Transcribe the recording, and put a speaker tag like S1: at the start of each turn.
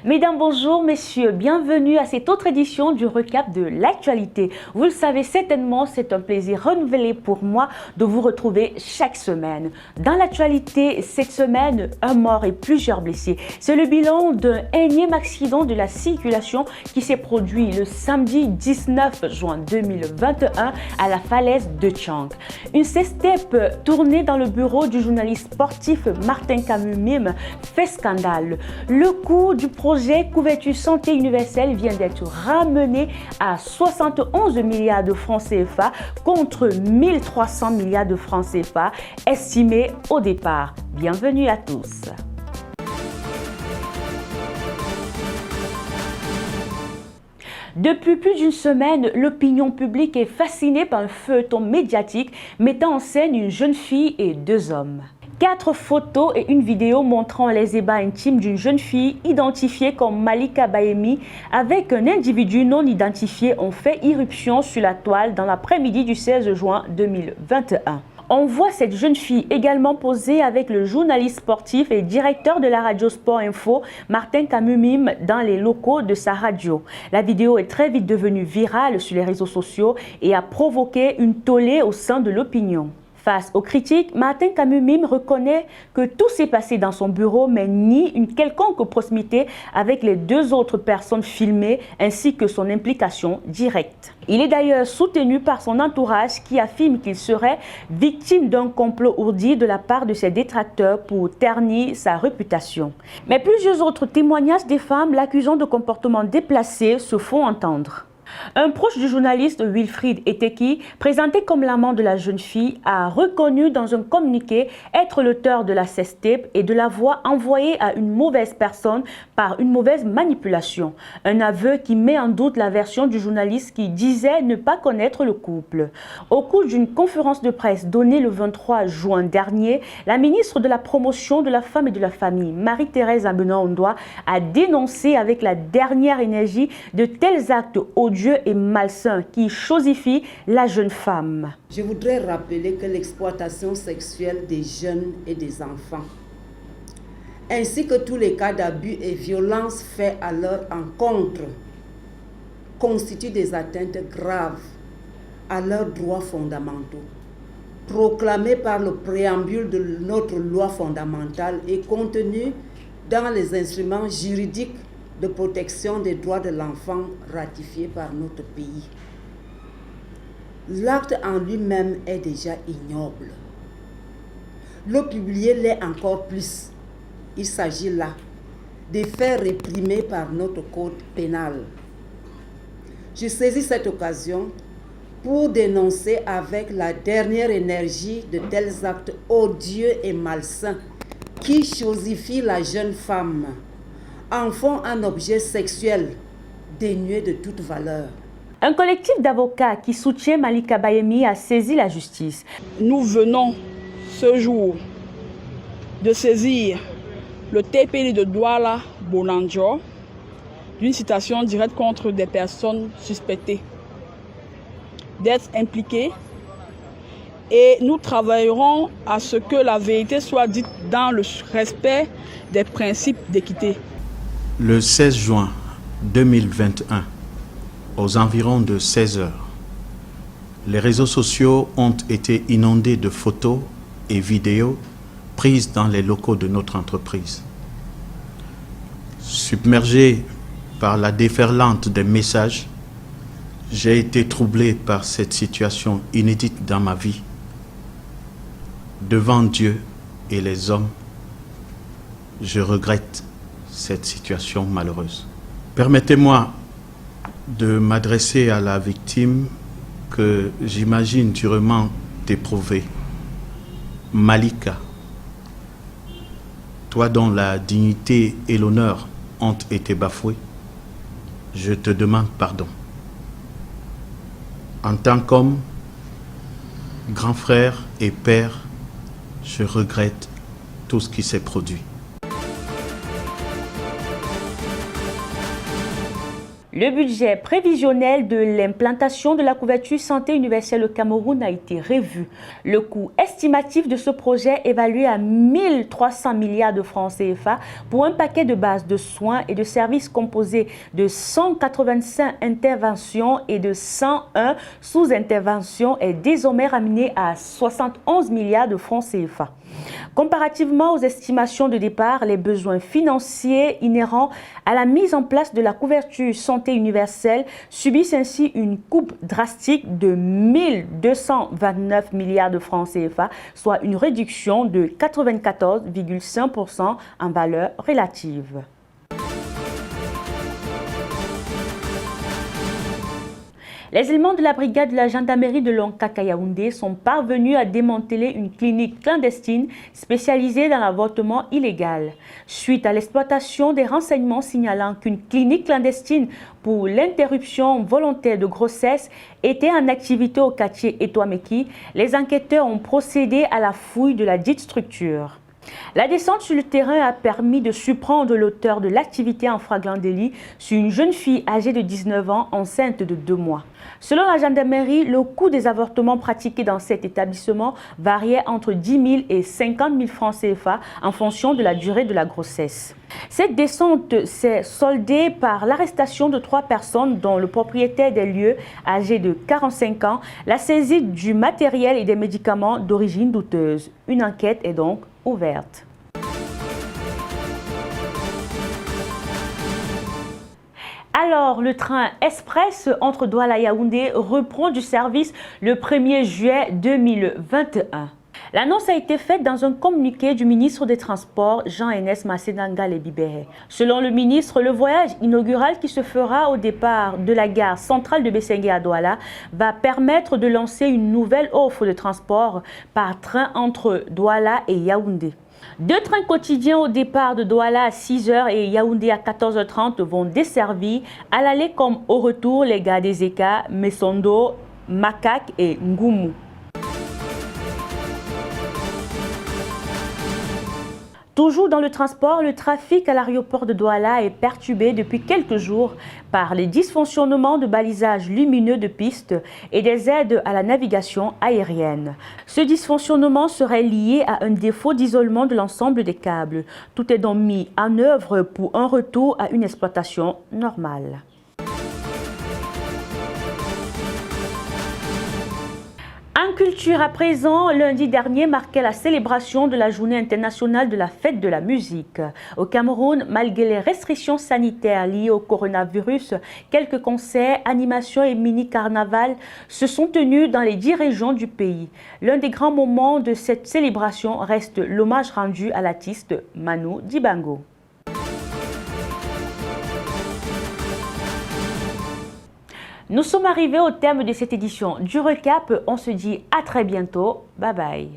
S1: Mesdames, bonjour, messieurs, bienvenue à cette autre édition du recap de l'actualité. Vous le savez certainement, c'est un plaisir renouvelé pour moi de vous retrouver chaque semaine. Dans l'actualité, cette semaine, un mort et plusieurs blessés. C'est le bilan d'un énième accident de la circulation qui s'est produit le samedi 19 juin 2021 à la falaise de Tchang. Une sextape tournée dans le bureau du journaliste sportif Martin Kamumim fait scandale. Le coût du projet Couverture Santé Universelle vient d'être ramené à 71 milliards de francs CFA contre 1300 milliards de francs CFA estimés au départ. Bienvenue à tous. Depuis plus d'une semaine, l'opinion publique est fascinée par un feuilleton médiatique mettant en scène une jeune fille et deux hommes. 4 photos et une vidéo montrant les ébats intimes d'une jeune fille identifiée comme Malika Bayemi avec un individu non identifié ont fait irruption sur la toile dans l'après-midi du 16 juin 2021. On voit cette jeune fille également posée avec le journaliste sportif et directeur de la radio Sport Info, Martin Kamumim, dans les locaux de sa radio. La vidéo est très vite devenue virale sur les réseaux sociaux et a provoqué une tollée au sein de l'opinion. Face aux critiques, Martin Kamumim reconnaît que tout s'est passé dans son bureau mais nie une quelconque proximité avec les deux autres personnes filmées ainsi que son implication directe. Il est d'ailleurs soutenu par son entourage qui affirme qu'il serait victime d'un complot ourdi de la part de ses détracteurs pour ternir sa réputation. Mais plusieurs autres témoignages des femmes l'accusant de comportements déplacés se font entendre. Un proche du journaliste Wilfried Eteki, présenté comme l'amant de la jeune fille, a reconnu dans un communiqué être l'auteur de la sextape et de la voix envoyée à une mauvaise personne par une mauvaise manipulation. Un aveu qui met en doute la version du journaliste qui disait ne pas connaître le couple. Au cours d'une conférence de presse donnée le 23 juin dernier, la ministre de la Promotion de la Femme et de la Famille, Marie-Thérèse Abena-Ondoa, a dénoncé avec la dernière énergie de tels actes odieux et malsain qui chosifie la jeune femme.
S2: Je voudrais rappeler que l'exploitation sexuelle des jeunes et des enfants, ainsi que tous les cas d'abus et violences faits à leur encontre, constituent des atteintes graves à leurs droits fondamentaux, proclamés par le préambule de notre loi fondamentale et contenus dans les instruments juridiques de protection des droits de l'enfant ratifié par notre pays. L'acte en lui-même est déjà ignoble. Le publier l'est encore plus. Il s'agit là des faits réprimés par notre code pénal. Je saisis cette occasion pour dénoncer avec la dernière énergie de tels actes odieux et malsains qui chosifient la jeune femme, en font un objet sexuel dénué de toute valeur.
S1: Un collectif d'avocats qui soutient Malika Bayemi a saisi la justice.
S3: Nous venons ce jour de saisir le TPD de Douala Bolandjo d'une citation directe contre des personnes suspectées d'être impliquées et nous travaillerons à ce que la vérité soit dite dans le respect des principes d'équité.
S4: Le 16 juin 2021, aux environs de 16 heures, les réseaux sociaux ont été inondés de photos et vidéos prises dans les locaux de notre entreprise. Submergé par la déferlante des messages, j'ai été troublé par cette situation inédite dans ma vie. Devant Dieu et les hommes, je regrette cette situation malheureuse. Permettez-moi de m'adresser à la victime que j'imagine durement éprouvée. Malika, toi dont la dignité et l'honneur ont été bafoués, je te demande pardon. En tant qu'homme, grand frère et père, je regrette tout ce qui s'est produit.
S1: Le budget prévisionnel de l'implantation de la couverture santé universelle au Cameroun a été revu. Le coût estimatif de ce projet évalué à 1300 milliards de francs CFA pour un paquet de bases de soins et de services composé de 185 interventions et de 101 sous-interventions est désormais ramené à 71 milliards de francs CFA. Comparativement aux estimations de départ, les besoins financiers inhérents à la mise en place de la couverture santé universelle subissent ainsi une coupe drastique de 1229 milliards de francs CFA, soit une réduction de 94,5% en valeur relative. Les éléments de la brigade de la gendarmerie de Lonkaka Yaoundé sont parvenus à démanteler une clinique clandestine spécialisée dans l'avortement illégal. Suite à l'exploitation des renseignements signalant qu'une clinique clandestine pour l'interruption volontaire de grossesse était en activité au quartier Etouameki, les enquêteurs ont procédé à la fouille de la dite structure. La descente sur le terrain a permis de surprendre l'auteur de l'activité en flagrant délit sur une jeune fille âgée de 19 ans enceinte de 2 mois. Selon la gendarmerie, le coût des avortements pratiqués dans cet établissement variait entre 10 000 et 50 000 francs CFA en fonction de la durée de la grossesse. Cette descente s'est soldée par l'arrestation de 3 personnes dont le propriétaire des lieux, âgé de 45 ans, la saisie du matériel et des médicaments d'origine douteuse. Une enquête est donc ouverte. Alors, le train express entre Douala et Yaoundé reprend du service le 1er juillet 2021. L'annonce a été faite dans un communiqué du ministre des Transports, Jean-Enes Massédanga Lebibéré. Selon le ministre, le voyage inaugural qui se fera au départ de la gare centrale de Bessengue à Douala va permettre de lancer une nouvelle offre de transport par train entre Douala et Yaoundé. 2 trains quotidiens au départ de Douala à 6 h et Yaoundé à 14 h 30 vont desservir à l'aller comme au retour les gares des Eka, Messondo, Makak et Ngoumou. Toujours dans le transport, le trafic à l'aéroport de Douala est perturbé depuis quelques jours par les dysfonctionnements de balisage lumineux de piste et des aides à la navigation aérienne. Ce dysfonctionnement serait lié à un défaut d'isolement de l'ensemble des câbles. Tout est donc mis en œuvre pour un retour à une exploitation normale. En culture à présent, lundi dernier marquait la célébration de la journée internationale de la fête de la musique. Au Cameroun, malgré les restrictions sanitaires liées au coronavirus, quelques concerts, animations et mini-carnavals se sont tenus dans les 10 régions du pays. L'un des grands moments de cette célébration reste l'hommage rendu à l'artiste Manu Dibango. Nous sommes arrivés au terme de cette édition du Recap. On se dit à très bientôt. Bye bye.